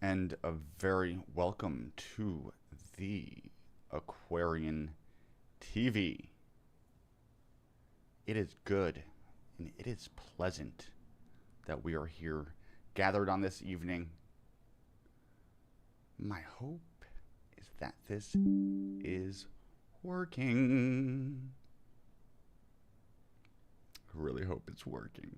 and a very welcome to the Aquarian TV. It is good and it is pleasant that we are here gathered on this evening. My hope is that this is working. I really hope it's working.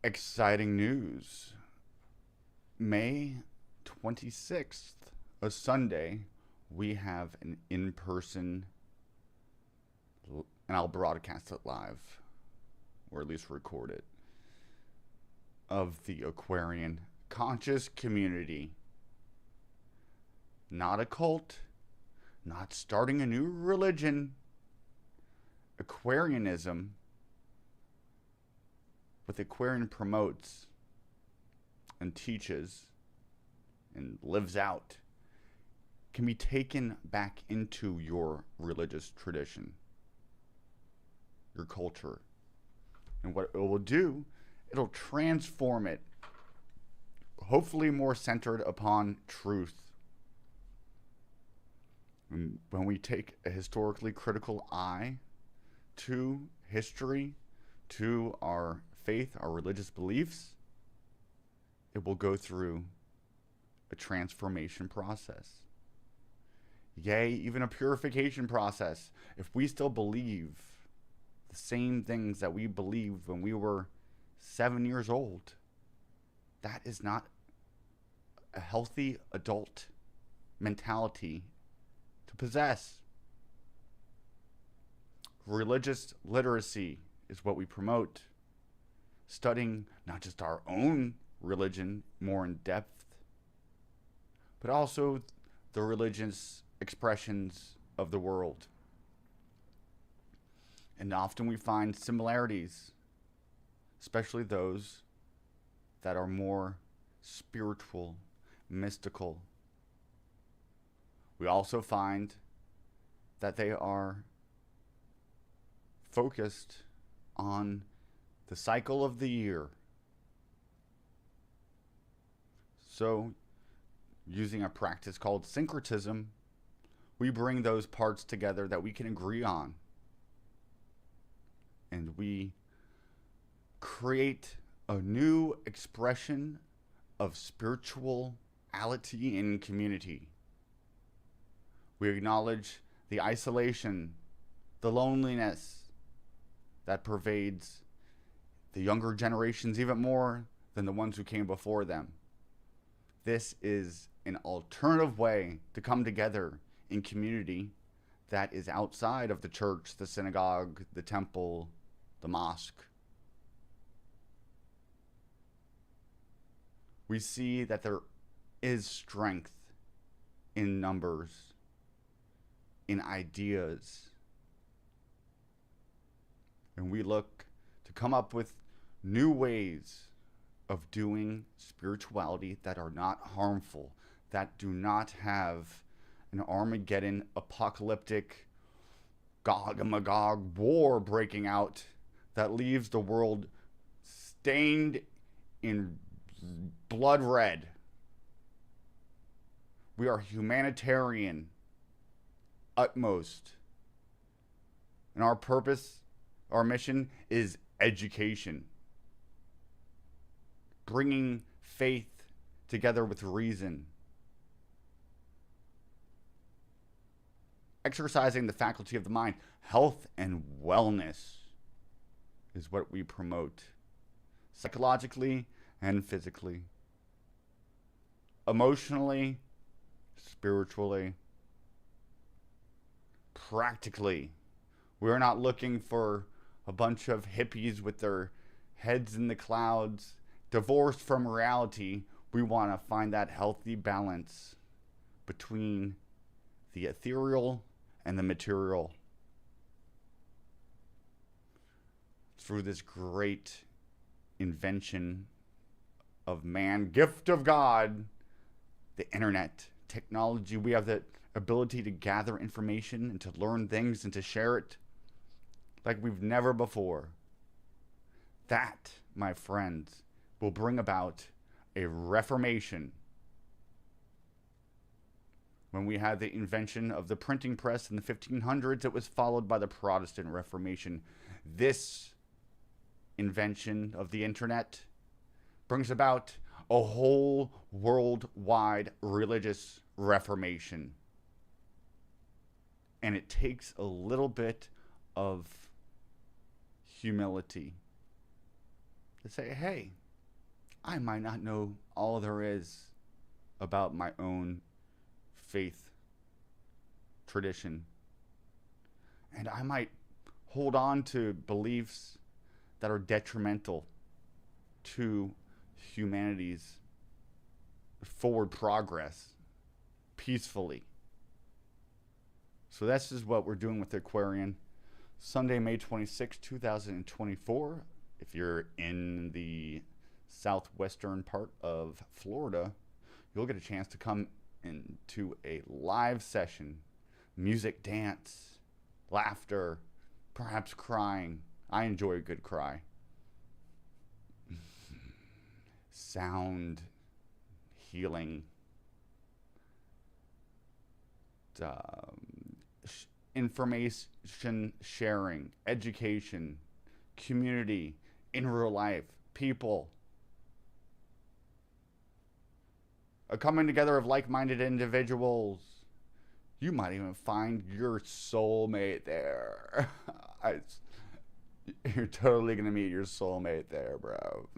Exciting news. May 26th, a Sunday, we have an in-person, and I'll broadcast it live, or at least record it, of the Aquarian conscious community. Not a cult, not starting a new religion. Aquarianism, what Aquarian promotes and teaches and lives out, can be taken back into your religious tradition, your culture. And what it will do, it'll transform it, hopefully more centered upon truth. And when we take a historically critical eye to history, to our faith, our religious beliefs, it will go through a transformation process. Yea, even a purification process. If we still believe the same things that we believed when we were 7 years old, that is not a healthy adult mentality to possess. Religious literacy is what we promote. Studying not just our own religion more in depth, but also the religious expressions of the world. And often we find similarities, especially those that are more spiritual, mystical. We also find that they are focused on the cycle of the year. So, using a practice called syncretism, we bring those parts together that we can agree on. And we create a new expression of spirituality in community. We acknowledge the isolation, the loneliness that pervades the younger generations even more than the ones who came before them. This is an alternative way to come together in community that is outside of the church, the synagogue, the temple, the mosque. We see that there is strength in numbers, in ideas. And we look to come up with new ways of doing spirituality that are not harmful, that do not have an Armageddon apocalyptic Gog and Magog war breaking out that leaves the world stained in blood red. We are humanitarian, utmost. And our purpose, our mission is education. Bringing faith together with reason. Exercising the faculty of the mind. Health and wellness is what we promote. Psychologically and physically. Emotionally, spiritually, practically. We're not looking for a bunch of hippies with their heads in the clouds, divorced from reality. We want to find that healthy balance between the ethereal and the material. Through this great invention of man, gift of God, the internet, technology, we have the ability to gather information and to learn things and to share it like we've never before. That, my friends, will bring about a reformation. When we had the invention of the printing press in the 1500s, it was followed by the Protestant Reformation. This invention of the internet brings about a whole worldwide religious reformation. And it takes a little bit of humility to say, hey, I might not know all there is about my own faith tradition. And I might hold on to beliefs that are detrimental to humanity's forward progress peacefully. So this is what we're doing with the Aquarian. Sunday, May 26, 2024. If you're in the southwestern part of Florida, you'll get a chance to come into a live session. Music, dance, laughter, perhaps crying. I enjoy a good cry. Sound healing. Information sharing, education, community, in real life, people. A coming together of like-minded individuals. You might even find your soulmate there. You're totally going to meet your soulmate there, bro.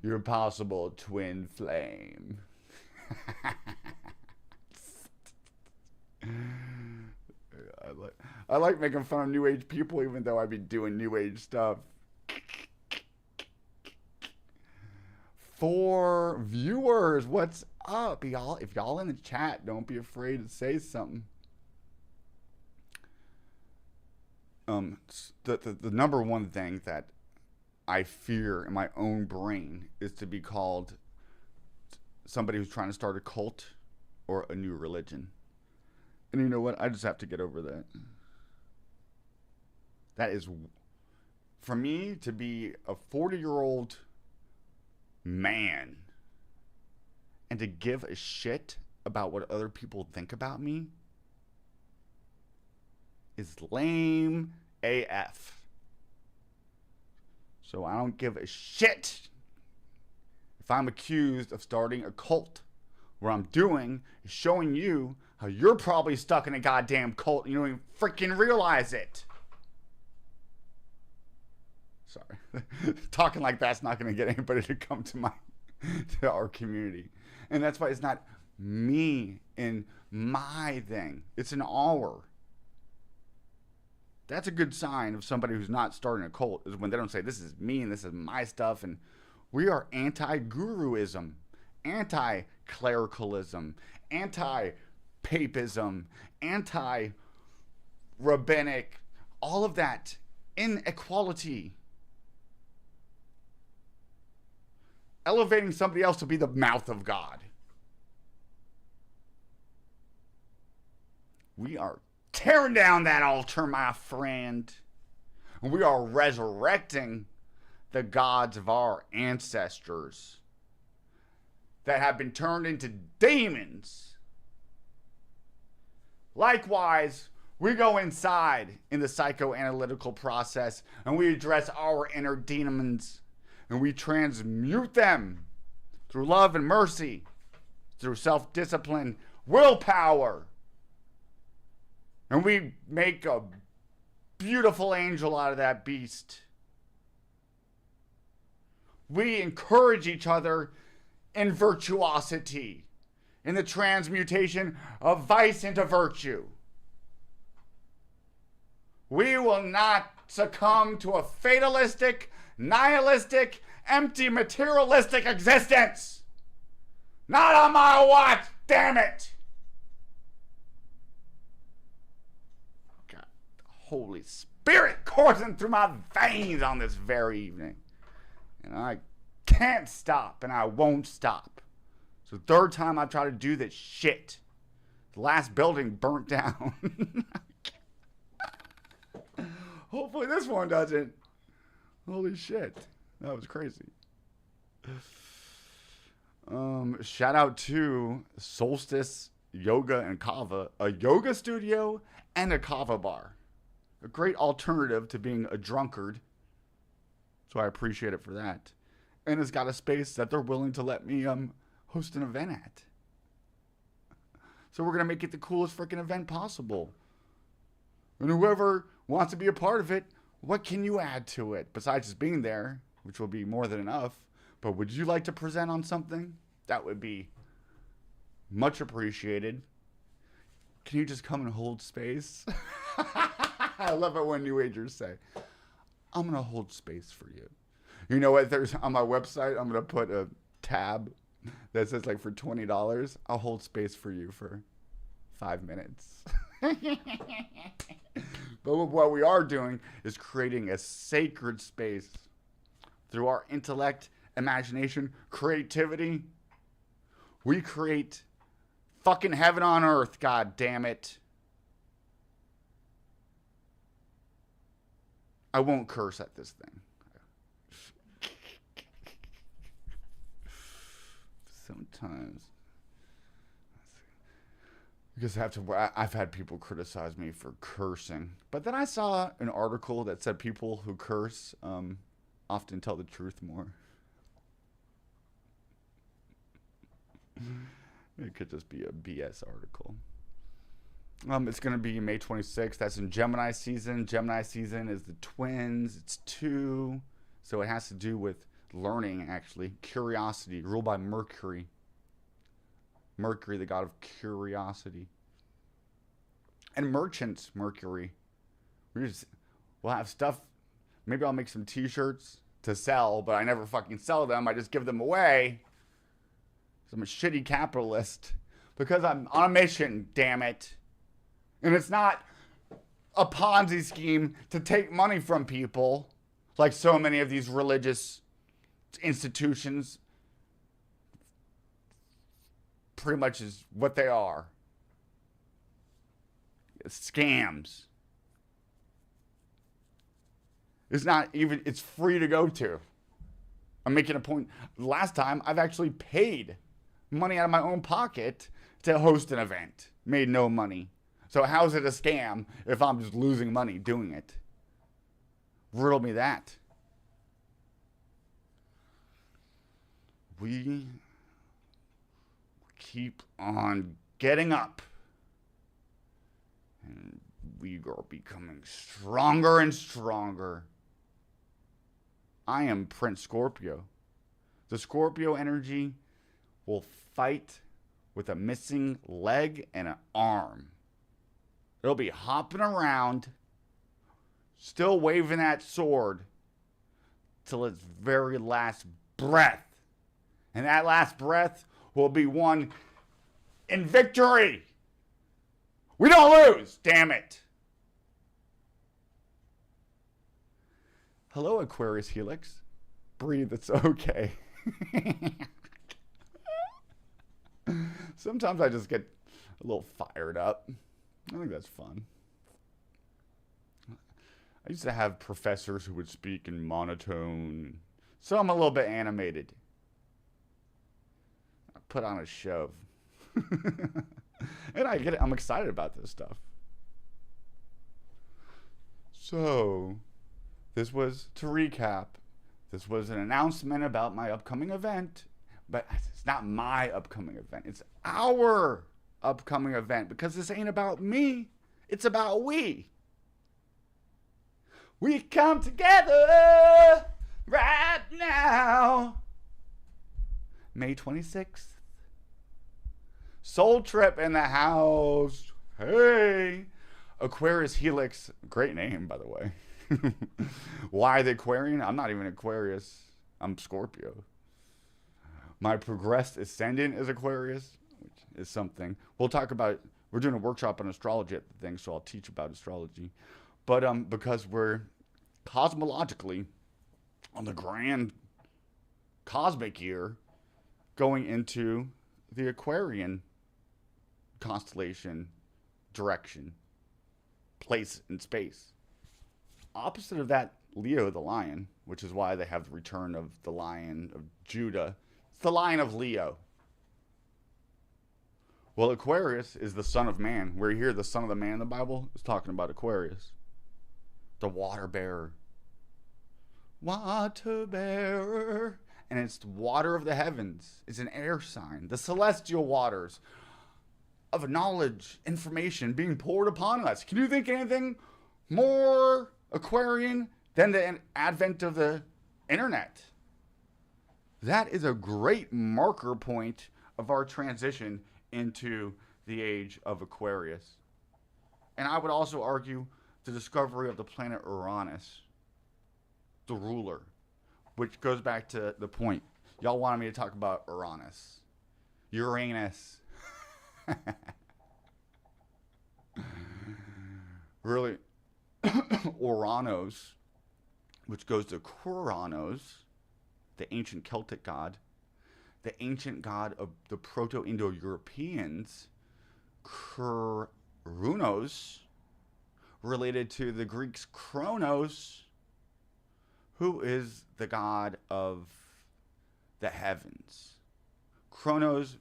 Your possible twin flame. I like making fun of New Age people, even though I be doing New Age stuff. For viewers, what's up, y'all? If y'all in the chat, don't be afraid to say something. The number one thing that I fear in my own brain is to be called somebody who's trying to start a cult or a new religion. And you know what? I just have to get over that. That is, for me to be a 40-year-old man and to give a shit about what other people think about me is lame AF. So I don't give a shit if I'm accused of starting a cult. What I'm doing is showing you how you're probably stuck in a goddamn cult and you don't even freaking realize it. Sorry. Talking like that's not going to get anybody to come to our community. And that's why it's not me and my thing. It's an our. That's a good sign of somebody who's not starting a cult, is when they don't say, this is me and this is my stuff. And we are anti-guruism, anti-clericalism, anti-papism, anti-rabbinic, all of that inequality. Elevating somebody else to be the mouth of God. We are tearing down that altar, my friend. And we are resurrecting the gods of our ancestors that have been turned into demons. Likewise, we go inside in the psychoanalytical process and we address our inner demons and we transmute them through love and mercy, through self-discipline, willpower. And we make a beautiful angel out of that beast. We encourage each other in virtuosity, in the transmutation of vice into virtue. We will not succumb to a fatalistic, nihilistic, empty, materialistic existence. Not on my watch, damn it! God, the Holy Spirit coursing through my veins on this very evening. And I can't stop, and I won't stop. It's the third time I try to do this shit. The last building burnt down. Hopefully this one doesn't. Holy shit. That was crazy. Shout out to Solstice Yoga and Kava, a yoga studio and a kava bar. A great alternative to being a drunkard. So I appreciate it for that. And it's got a space that they're willing to let me host an event at. So we're going to make it the coolest freaking event possible. And whoever wants to be a part of it, what can you add to it? Besides just being there, which will be more than enough. But would you like to present on something? That would be much appreciated. Can you just come and hold space? I love it when New Agers say, I'm going to hold space for you. You know what? There's on my website, I'm going to put a tab that says like for $20, I'll hold space for you for 5 minutes. But what we are doing is creating a sacred space through our intellect, imagination, creativity. We create fucking heaven on earth, god damn it. I won't curse at this thing. Sometimes. Because I've had people criticize me for cursing. But then I saw an article that said people who curse often tell the truth more. It could just be a BS article. It's going to be May 26th. That's in Gemini season. Gemini season is the twins. It's 2. So it has to do with learning, actually. Curiosity, ruled by Mercury. Mercury, the god of curiosity. And merchants, Mercury. We'll have stuff. Maybe I'll make some t-shirts to sell, but I never fucking sell them. I just give them away. I'm a shitty capitalist. Because I'm on a mission, damn it. And it's not a Ponzi scheme to take money from people, like so many of these religious institutions pretty much is what they are. Scams. It's not even, it's free to go to. I'm making a point. Last time, I've actually paid money out of my own pocket to host an event. Made no money. So how's it a scam if I'm just losing money doing it? Riddle me that. We keep on getting up. And we are becoming stronger and stronger. I am Prince Scorpio. The Scorpio energy will fight with a missing leg and an arm. It'll be hopping around, still waving that sword till its very last breath. And that last breath will be won in victory. We don't lose, damn it. Hello, Aquarius Helix. Breathe, it's okay. Sometimes I just get a little fired up. I think that's fun. I used to have professors who would speak in monotone, so I'm a little bit animated. I put on a show. And I'm excited about this stuff. So, this was, to recap, this was an announcement about my upcoming event. But it's not my upcoming event. It's our upcoming event. Because this ain't about me. It's about we. We come together right now. May 26th. Soul Trip in the house. Hey. Aquarius Helix. Great name, by the way. Why the Aquarian? I'm not even Aquarius. I'm Scorpio. My progressed ascendant is Aquarius, which is something. We'll talk about, we're doing a workshop on astrology at the thing, so I'll teach about astrology. But because we're cosmologically on the grand cosmic year going into the Aquarian constellation direction, place in space. Opposite of that, Leo the lion, which is why they have the return of the Lion of Judah. It's the Lion of Leo. Well, Aquarius is the son of man. Where you hear the son of the man in the Bible is talking about Aquarius, the water bearer. Water bearer. And it's the water of the heavens. It's an air sign. The celestial waters of knowledge, information being poured upon us. Can you think anything more Aquarian than the advent of the internet? That is a great marker point of our transition into the age of Aquarius. And I would also argue the discovery of the planet Uranus, the ruler, which goes back to the point. Y'all wanted me to talk about Uranus. Uranus. Really, Oranos, which goes to Kuranos, the ancient Celtic god, the ancient god of the Proto-Indo-Europeans, Kurunos, related to the Greeks Kronos, who is the god of the heavens. Kronos,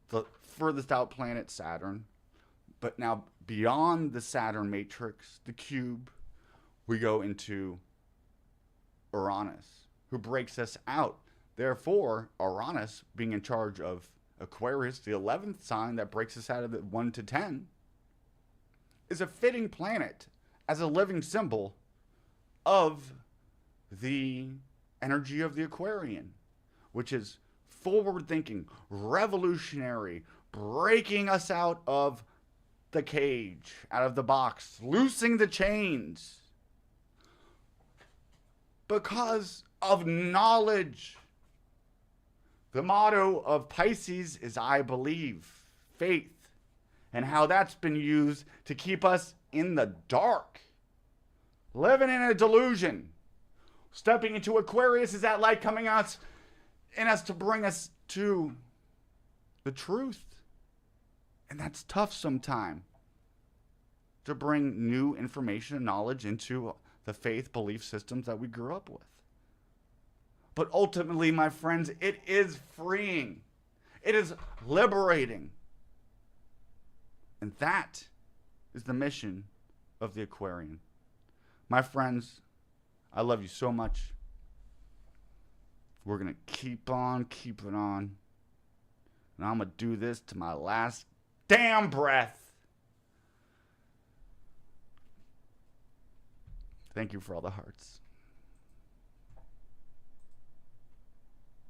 the furthest out planet, Saturn. But now beyond the Saturn matrix, the cube, we go into Uranus, who breaks us out. Therefore, Uranus, being in charge of Aquarius, the 11th sign that breaks us out of the 1 to 10, is a fitting planet as a living symbol of the energy of the Aquarian, which is forward-thinking, revolutionary, breaking us out of the cage, out of the box, loosing the chains because of knowledge. The motto of Pisces is I believe, faith, and how that's been used to keep us in the dark, living in a delusion. Stepping into Aquarius is that light coming out in us to bring us to the truth. And that's tough sometimes, to bring new information and knowledge into the faith belief systems that we grew up with. But ultimately, my friends, it is freeing. It is liberating. And that is the mission of the Aquarian. My friends, I love you so much. We're going to keep on keeping on. And I'm going to do this to my last damn breath. Thank you for all the hearts.